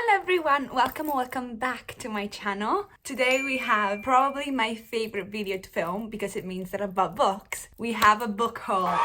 Hello everyone, welcome back to my channel. Today we have probably my favorite video to film because it means that about books. We have a book haul.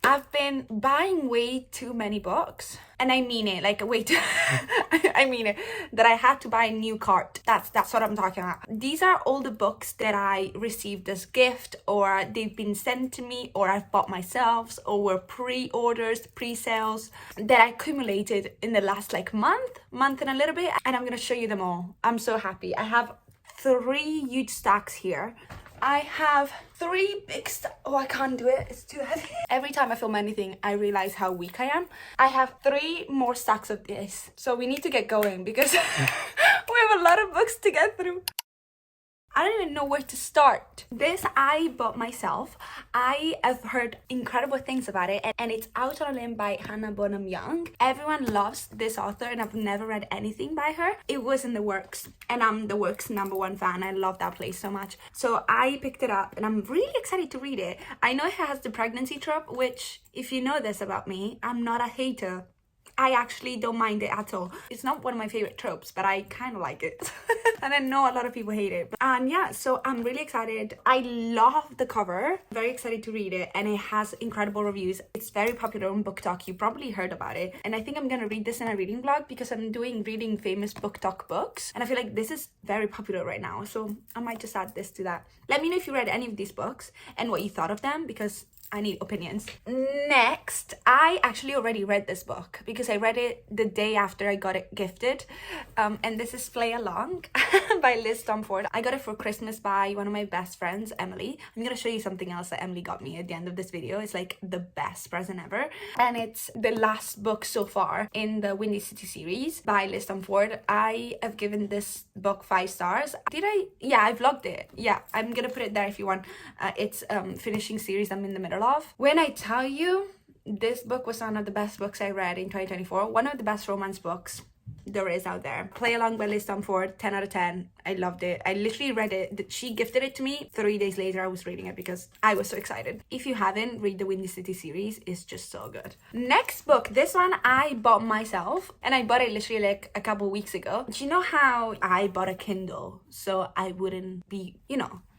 I've been buying way too many books, and I mean it, like way too I mean it, that I had to buy a new cart. That's what I'm talking about. These are all the books that I received as gift, or they've been sent to me, or I've bought myself, or were pre-orders, pre-sales that I accumulated in the last like month and a little bit, and I'm gonna show you them all. I'm so happy. I have 3 huge stacks here. I have 3 big oh, I can't do it, it's too heavy. Every time I film anything, I realize how weak I am. I have 3 more stacks of this, so we need to get going because we have a lot of books to get through. I don't even know where to start. This I bought myself. I have heard incredible things about it, and it's Out on a Limb by Hannah Bonham Young. Everyone loves this author, and I've never read anything by her. It was in the works, and I'm the works #1 fan. I love that place so much. So I picked it up, and I'm really excited to read it. I know it has the pregnancy trope, which, if you know this about me, I'm not a hater. I actually don't mind it at all. It's not one of my favorite tropes, but I kind of like it. And I know a lot of people hate it. And yeah, so I'm really excited. I love the cover. Very excited to read it, and it has incredible reviews. It's very popular on BookTok. You probably heard about it. And I think I'm gonna read this in a reading vlog because I'm doing reading famous BookTok books. And I feel like this is very popular right now. So I might just add this to that. Let me know if you read any of these books and what you thought of them, because I need opinions. Next, I actually already read this book because I read it the day after I got it gifted. And this is Play Along by Liz Stomford. I got it for Christmas by one of my best friends, Emily. I'm gonna show you something else that Emily got me at the end of this video. It's like the best present ever. And it's the last book so far in the Windy City series by Liz Stomford. I have given this book 5 stars. Did I? Yeah, I vlogged it. Yeah, I'm gonna put it there if you want. It's finishing series I'm in the middle of. When I tell you, this book was one of the best books I read in 2024. One of the best romance books there is out there. Play Along by Liz Stomford, 10 out of 10. I loved it. I literally read it. She gifted it to me. 3 days later, I was reading it because I was so excited. If you haven't, read the Windy City series. It's just so good. Next book, this one I bought myself, and I bought it literally like a couple weeks ago. Do you know how I bought a Kindle so I wouldn't be,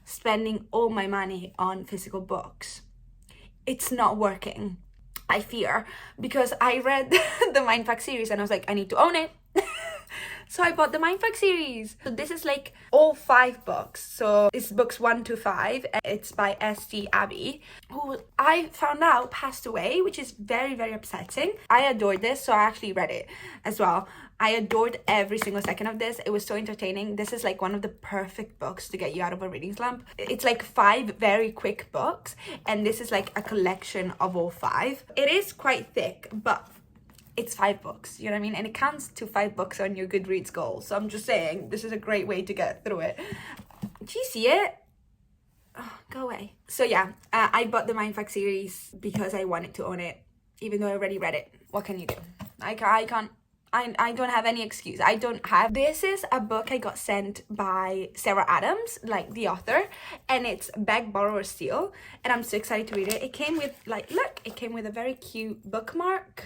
spending all my money on physical books? It's not working, I fear, because I read the Mindfuck series and I was like, I need to own it. So I bought the Mindfuck series. So this is like all 5 books. So it's books 1 to 5. It's by S.T. Abbey, who I found out passed away, which is very, very upsetting. I adored this, so I actually read it as well. I adored every single second of this. It was so entertaining. This is like one of the perfect books to get you out of a reading slump. It's like 5 very quick books, and this is like a collection of all 5. It is quite thick, but it's 5 books, you know what I mean? And it counts to 5 books on your Goodreads goal. So I'm just saying, this is a great way to get through it. Do you see it? Oh, go away. So yeah, I bought the Mindfuck series because I wanted to own it, even though I already read it. What can you do? I don't have any excuse. I don't have. This is a book I got sent by Sarah Adams, like the author, and it's Beg, Borrow, or Steal. And I'm so excited to read it. It came with, like, look, it came with a very cute bookmark.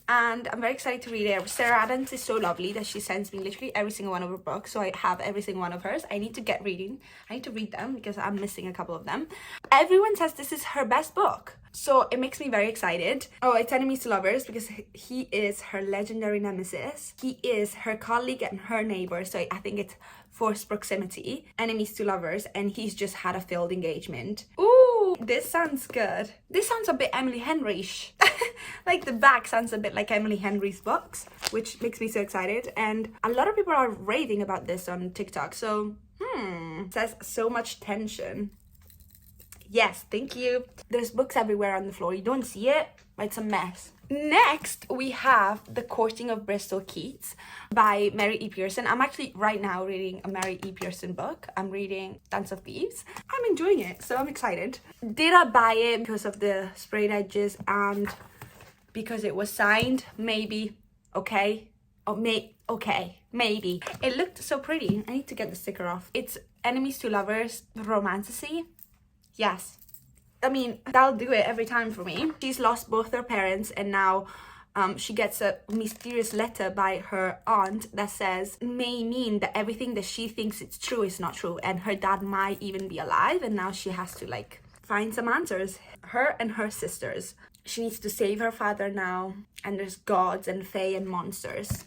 And I'm very excited to read it. Sarah Adams is so lovely that she sends me literally every single one of her books. So I have every single one of hers. I need to get reading. I need to read them because I'm missing a couple of them. Everyone says this is her best book, so it makes me very excited. Oh, it's Enemies to Lovers because he is her legendary nemesis. He is her colleague and her neighbor. So I think it's forced proximity. Enemies to Lovers, and he's just had a failed engagement. Ooh, this sounds good. This sounds a bit Emily Henry-ish. Like the back sounds a bit like Emily Henry's books, which makes me so excited. And a lot of people are raving about this on TikTok. So, it says so much tension. Yes, thank you. There's books everywhere on the floor. You don't see it, but it's a mess. Next, we have The Courting of Bristol Keats by Mary E. Pearson. I'm actually right now reading a Mary E. Pearson book. I'm reading Dance of Thieves. I'm enjoying it, so I'm excited. Did I buy it because of the sprayed edges and because it was signed? Maybe. Okay. Okay, maybe. It looked so pretty. I need to get the sticker off. It's Enemies to Lovers, romantasy. Yes. I mean, that'll do it every time for me. She's lost both her parents, and now she gets a mysterious letter by her aunt that says may mean that everything that she thinks it's true is not true, and her dad might even be alive, and now she has to like find some answers. Her and her sisters. She needs to save her father now, and there's gods and fae and monsters.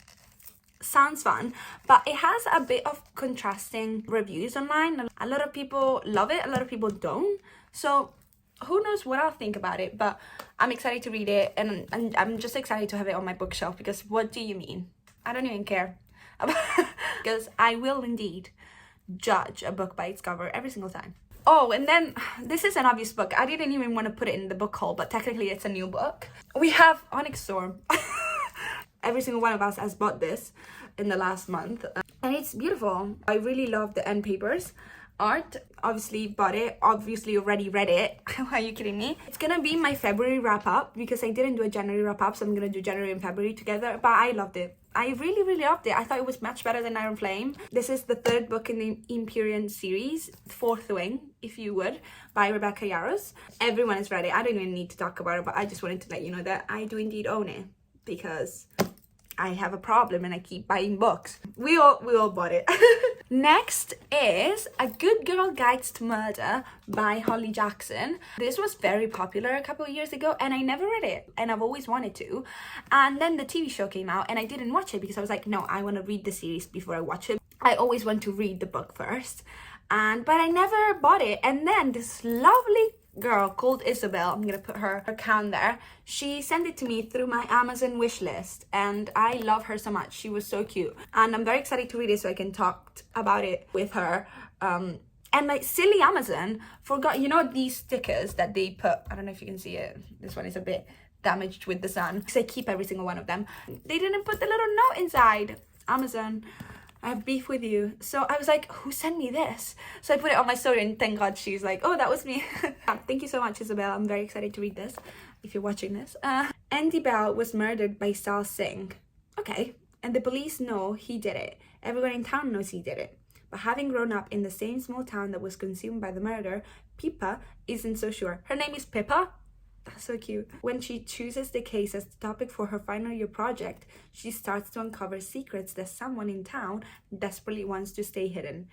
Sounds fun, but it has a bit of contrasting reviews online. A lot of people love it, a lot of people don't. So who knows what I'll think about it, but I'm excited to read it, and I'm just excited to have it on my bookshelf, because what do you mean? I don't even care. Because I will indeed judge a book by its cover every single time. Oh, and then this is an obvious book. I didn't even want to put it in the book haul, but technically it's a new book. We have Onyx Storm. Every single one of us has bought this in the last month, and it's beautiful. I really love the end papers. Art, obviously bought it, obviously already read it. Are you kidding me? It's gonna be my February wrap up, because I didn't do a January wrap up, so I'm gonna do January and February together. But I loved it. I really loved it. I thought it was much better than Iron Flame. This is the third book in the Empyrean series, Fourth Wing, if you would, by Rebecca Yarros. Everyone has read it. I don't even need to talk about it, but I just wanted to let you know that I do indeed own it, because I have a problem and I keep buying books. We all bought it. Next is A Good Girl Guides to Murder by Holly Jackson. This was very popular a couple of years ago, and I never read it, and I've always wanted to. And then the TV show came out, and I didn't watch it because I was like, no, I want to read the series before I watch it. I always want to read the book first, but I never bought it. And then this lovely girl called Isabel, I'm gonna put her account there, she sent it to me through my Amazon wish list, and I love her so much. She was so cute, and I'm very excited to read it so I can talk about it with her. And like silly Amazon forgot, you know, these stickers that they put, I don't know if you can see it, this one is a bit damaged with the sun because I keep every single one of them. They didn't put the little note inside. Amazon, I have beef with you. So I was like, who sent me this? So I put it on my story, and thank God she's like, oh, that was me. Thank you so much, Isabel. I'm very excited to read this, if you're watching this. Andy Bell was murdered by Sal Singh. Okay, and the police know he did it. Everyone in town knows he did it. But having grown up in the same small town that was consumed by the murder, Pippa isn't so sure. Her name is Pippa? That's so cute. When she chooses the case as the topic for her final year project, she starts to uncover secrets that someone in town desperately wants to stay hidden.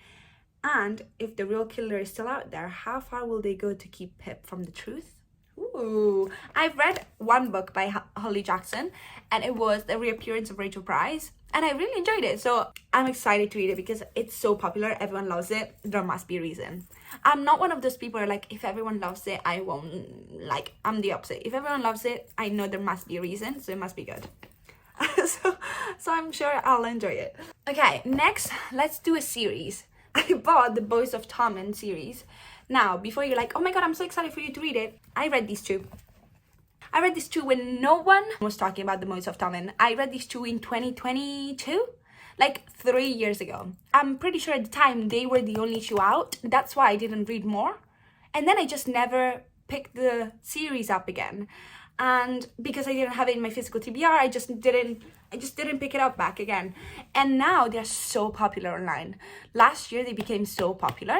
And if the real killer is still out there, how far will they go to keep Pip from the truth? Ooh, I've read one book by Holly Jackson, and it was The Reappearance of Rachel Price, and I really enjoyed it. So I'm excited to read it because it's so popular. Everyone loves it. There must be a reason. I'm not one of those people who are like, if everyone loves it, I won't like. I'm the opposite. If everyone loves it, I know there must be a reason, so it must be good. so I'm sure I'll enjoy it. Okay, next, let's do a series. I bought the Boys of Tommen series. Now, before you're like, oh my god, I'm so excited for you to read it, I read these two. I read these two when no one was talking about the Boys of Tommen. I read these two in 2022, like 3 years ago. I'm pretty sure at the time they were the only two out. That's why I didn't read more. And then I just never picked the series up again. And because I didn't have it in my physical TBR, I just didn't pick it up back again. And now they're so popular online. Last year they became so popular.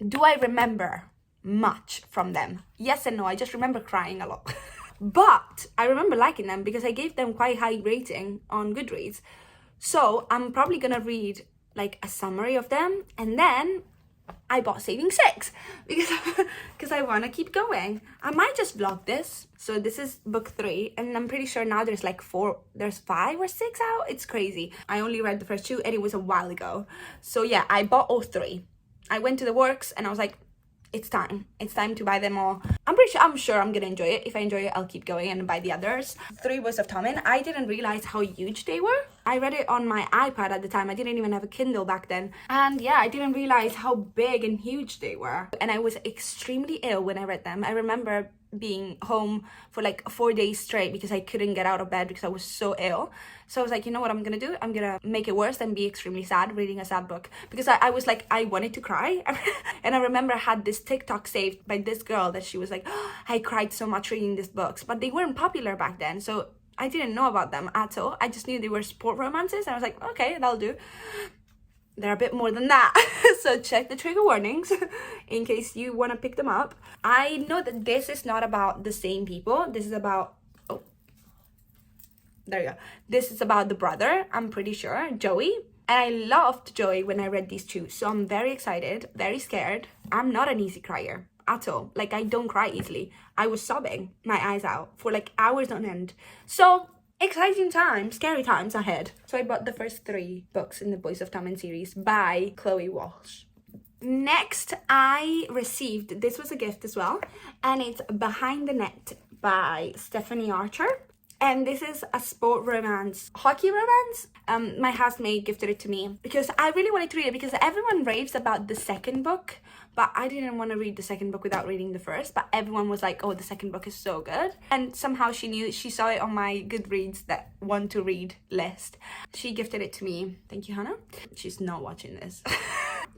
Do I remember much from them? Yes and no. I just remember crying a lot. But I remember liking them because I gave them quite high rating on Goodreads. So I'm probably gonna read like a summary of them, and then I bought Saving Six because I want to keep going. I might just vlog this. So this is book 3, and I'm pretty sure now there's like 5 or 6 out. It's crazy. I only read the first 2, and it was a while ago. So yeah, I bought all 3. I went to the works and I was like, it's time to buy them all. I'm sure I'm gonna enjoy it. If I enjoy it, I'll keep going and buy the others. 3 Boys of Tommen. I didn't realize how huge they were. I read it on my iPad at the time. I didn't even have a Kindle back then. And yeah, I didn't realize how big and huge they were. And I was extremely ill when I read them. I remember being home for like 4 days straight because I couldn't get out of bed because I was so ill. So I was like, you know what I'm gonna do? I'm gonna make it worse and be extremely sad reading a sad book, because I was like, I wanted to cry. And I remember I had this TikTok saved by this girl that she was like, oh, I cried so much reading these books, but they weren't popular back then, so I didn't know about them at all. I just knew they were sport romances, and I was like, okay, that'll do. They're a bit more than that. So check the trigger warnings in case you want to pick them up. I know that this is not about the same people. This is about There you go. This is about the brother, I'm pretty sure, Joey. And I loved Joey when I read these two. So I'm very excited, very scared. I'm not an easy crier at all. Like, I don't cry easily. I was sobbing my eyes out for like hours on end. So exciting times, scary times ahead. So I bought the first 3 books in the Boys of Tommen series by Chloe Walsh. Next, I received, this was a gift as well, and it's Behind the Net by Stephanie Archer. And this is a sport romance, hockey romance. My housemate gifted it to me because I really wanted to read it because everyone raves about the second book, but I didn't want to read the second book without reading the first. But everyone was like, oh, the second book is so good. And somehow she saw it on my Goodreads that want to read list. She gifted it to me. Thank you, Hannah. She's not watching this.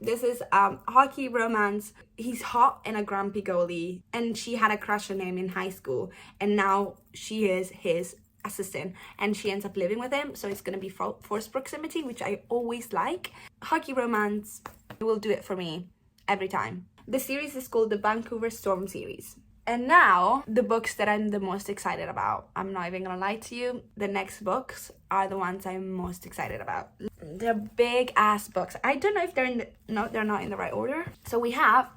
This is hockey romance. He's hot and a grumpy goalie, and she had a crush on him in high school, and now she is his assistant, and she ends up living with him. So it's gonna be forced proximity, which I always like. Hockey romance will do it for me every time. The series is called the Vancouver Storm series. And now, the books that I'm the most excited about. I'm not even gonna lie to you. The next books are the ones I'm most excited about. They're big ass books. I don't know if they're they're not in the right order. So we have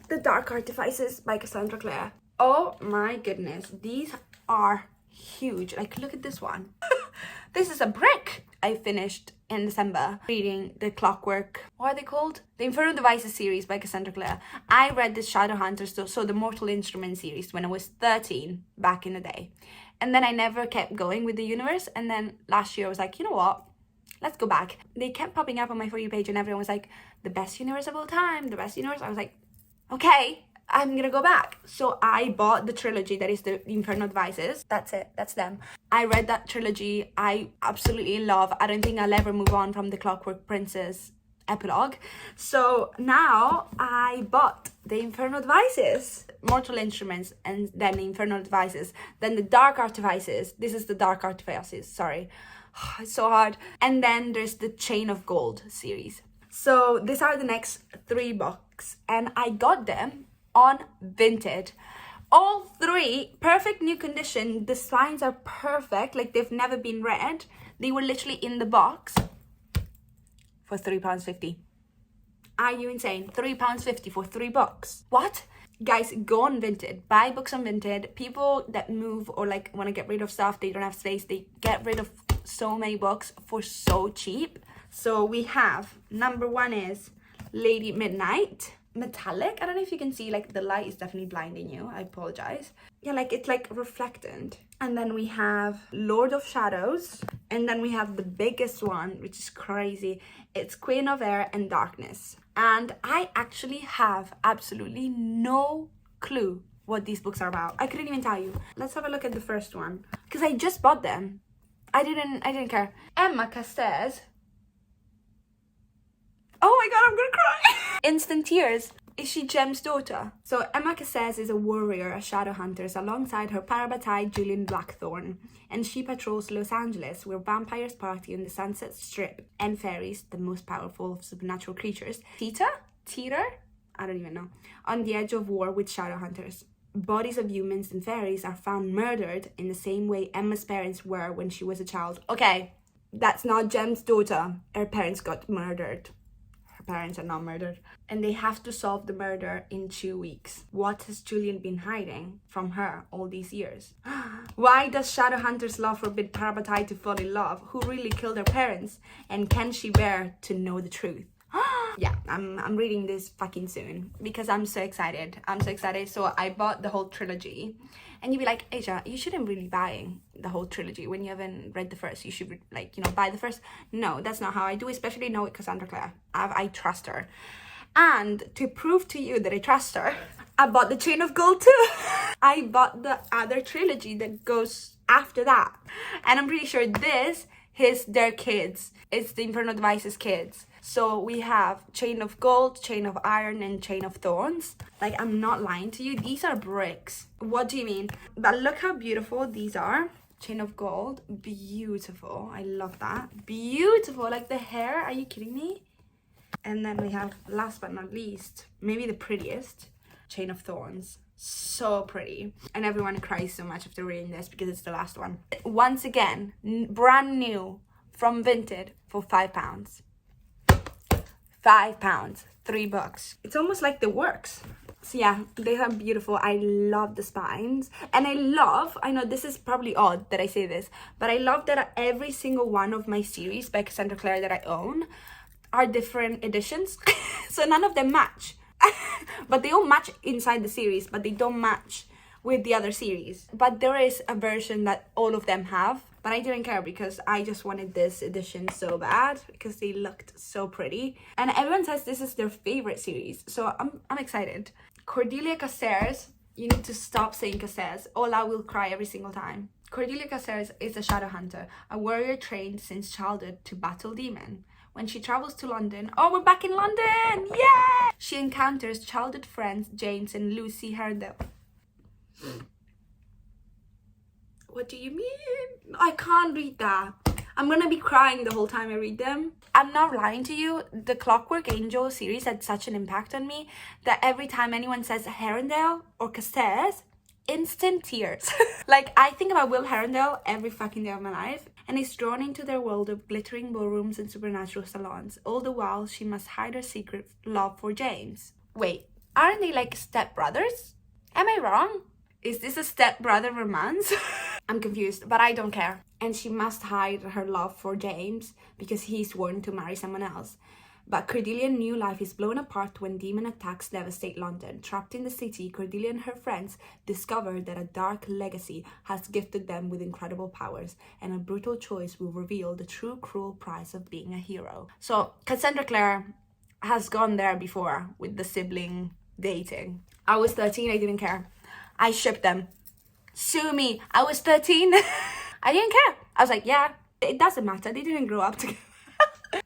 The Dark Artifices by Cassandra Clare. Oh my goodness, these are huge. Like, look at this one. This is a brick. I finished in December reading the Clockwork, what are they called? The Infernal Devices series by Cassandra Clare. I read the Shadowhunters, so the Mortal Instruments series when I was 13 back in the day. And then I never kept going with the universe. And then last year I was like, you know what? Let's go back. They kept popping up on my For You page and everyone was like, the best universe of all time, the best universe. I was like, okay, I'm gonna go back. So I bought the trilogy that is the Infernal Devices. That's it, that's them. I read that trilogy. I absolutely love. I don't think I'll ever move on from the Clockwork Princess epilogue. So now I bought the Infernal Devices, Mortal Instruments, and then the Infernal Devices, then the Dark Artifices. This is the Dark Artifices, sorry. It's so hard. And then there's the Chain of Gold series. So these are the next 3 books, and I got them on Vinted. All 3 perfect new condition. The spines are perfect, like they've never been read. They were literally in the box for £3.50. Are you insane? £3.50 for 3 books. What? Guys, go on Vinted, buy books on Vinted. People that move or like want to get rid of stuff, they don't have space, they get rid of so many books for so cheap. So we have, number 1 is Lady Midnight Metallic. I don't know if you can see, like the light is definitely blinding you, I apologize. Yeah, like it's like reflectant. And then we have Lord of Shadows, and then we have the biggest one, which is crazy. It's Queen of Air and Darkness. And I actually have absolutely no clue what these books are about. I couldn't even tell you. Let's have a look at the first one, because I just bought them. I didn't care. Emma Cassez. Oh my god, I'm gonna cry. Instant tears. Is she Jem's daughter? So Emma Cassez is a warrior, a shadow hunter, alongside her parabatai Julian Blackthorne, and she patrols Los Angeles, where vampires party on the Sunset Strip, and fairies, the most powerful of supernatural creatures, Teeter? I don't even know, on the edge of war with shadow hunters. Bodies of humans and fairies are found murdered in the same way Emma's parents were when she was a child. Okay, that's not Jem's daughter. Her parents got murdered. Parents are not murdered, and they have to solve the murder in 2 weeks. What has Julian been hiding from her all these years? Why does Shadowhunters love forbid Parabatai to fall in love? Who really killed her parents? And can she bear to know the truth? Yeah, I'm reading this fucking soon because I'm so excited. So I bought the whole trilogy. And you'd be like, Asia, you shouldn't really buy the whole trilogy when you haven't read the first. You should, like, you know, buy the first. No, that's not how I do, especially now with Cassandra Clare. I trust her. And to prove to you that I trust her, I bought the Chain of Gold too. I bought the other trilogy that goes after that. And I'm pretty sure this is their kids. It's the Infernal Devices kids. So we have Chain of Gold, Chain of Iron, and Chain of Thorns. Like, I'm not lying to you. These are bricks. What do you mean? But look how beautiful these are. Chain of Gold. Beautiful. I love that. Beautiful. Like the hair. Are you kidding me? And then we have, last but not least, maybe the prettiest, Chain of Thorns. So pretty, and everyone cries so much after reading this because it's the last one. Once again, brand new from Vinted for £5. £5, 3 books. It's almost like the works. So yeah, they are beautiful. I love the spines, and I know this is probably odd that I say this, but I love that every single one of my series by Cassandra Clare that I own are different editions. So none of them match. But they all match inside the series, but they don't match with the other series. But there is a version that all of them have, but I didn't care because I just wanted this edition so bad because they looked so pretty, and everyone says this is their favorite series, so I'm excited. Cordelia Caceres, you need to stop saying Caceres. Ola will cry every single time. Cordelia Caceres is a shadow hunter, a warrior trained since childhood to battle demon. When she travels to London, oh, we're back in London, yeah! She encounters childhood friends James and Lucy Herndale. What do you mean? I can't read that. I'm gonna be crying the whole time I read them. I'm not lying to you, the Clockwork Angel series had such an impact on me that every time anyone says Herondale or Caceres, instant tears. Like, I think about Will Herondale every fucking day of my life, and is drawn into their world of glittering ballrooms and supernatural salons. All the while, she must hide her secret love for James. Wait, aren't they like stepbrothers? Am I wrong? Is this a stepbrother romance? I'm confused, but I don't care. And she must hide her love for James because he's sworn to marry someone else. But Cordelia's new life is blown apart when demon attacks devastate London. Trapped in the city, Cordelia and her friends discover that a dark legacy has gifted them with incredible powers, and a brutal choice will reveal the true cruel price of being a hero. So Cassandra Clare has gone there before with the sibling dating. I was 13, I didn't care. I shipped them. Sue me, I was 13. I didn't care. I was like, yeah, it doesn't matter. They didn't grow up together.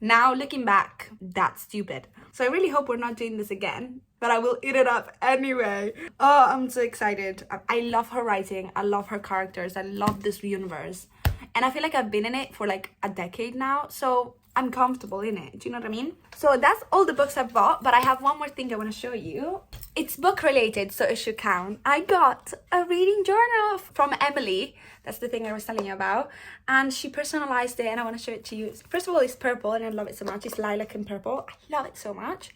Now, looking back, that's stupid. So I really hope we're not doing this again, but I will eat it up anyway. Oh, I'm so excited. I love her writing. I love her characters. I love this universe. And I feel like I've been in it for like a decade now, so I'm comfortable in it. Do you know what I mean? So that's all the books I've bought, but I have one more thing I want to show you. It's book related, so it should count. I got a reading journal from Emily. That's the thing I was telling you about. And she personalized it, and I want to show it to you. First of all, it's purple, and I love it so much. It's lilac and purple. I love it so much.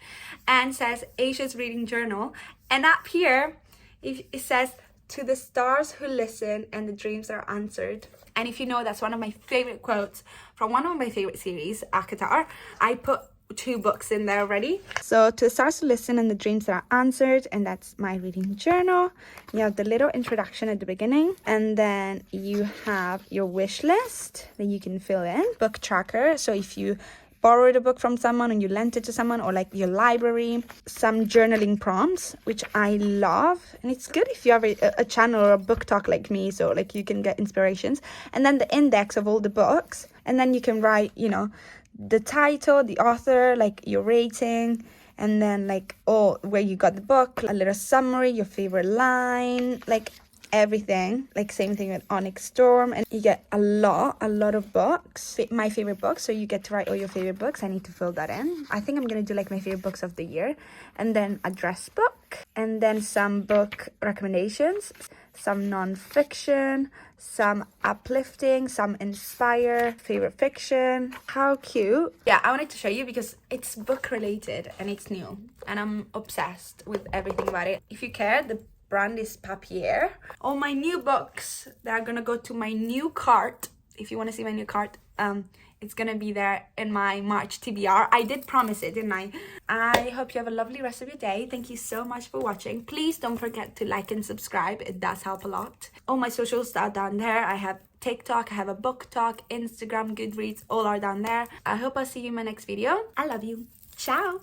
And says Asia's reading journal. And up here, it says, "To the stars who listen and the dreams are answered." And if you know, that's one of my favorite quotes from one of my favorite series, Akatar. I put 2 books in there already. So, "To the stars who listen and the dreams that are answered," and that's my reading journal. You have the little introduction at the beginning, and then you have your wish list that you can fill in, book tracker. So if you borrowed a book from someone and you lent it to someone, or like your library, some journaling prompts, which I love, and it's good if you have a channel or a book talk like me, so like you can get inspirations. And then the index of all the books, and then you can write, you know, the title, the author, like your rating, and then like where you got the book, a little summary, your favorite line, like everything. Like same thing with Onyx Storm, and you get a lot of books, my favorite books, so you get to write all your favorite books. I need to fill that in. I think I'm gonna do like my favorite books of the year, and then address book, and then some book recommendations, some non-fiction, some uplifting, some inspire, favorite fiction. How cute. Yeah, I wanted to show you because it's book related and it's new, and I'm obsessed with everything about it. If you care, the brand is Papier. All my new books that are gonna go to my new cart. If you want to see my new cart, it's gonna be there in my March TBR. I did promise it, didn't I? I hope you have a lovely rest of your day. Thank you so much for watching. Please don't forget to like and subscribe. It does help a lot. All my socials are down there. I have TikTok, I have a book talk, Instagram, Goodreads, all are down there. I hope I'll see you in my next video. I love you. Ciao.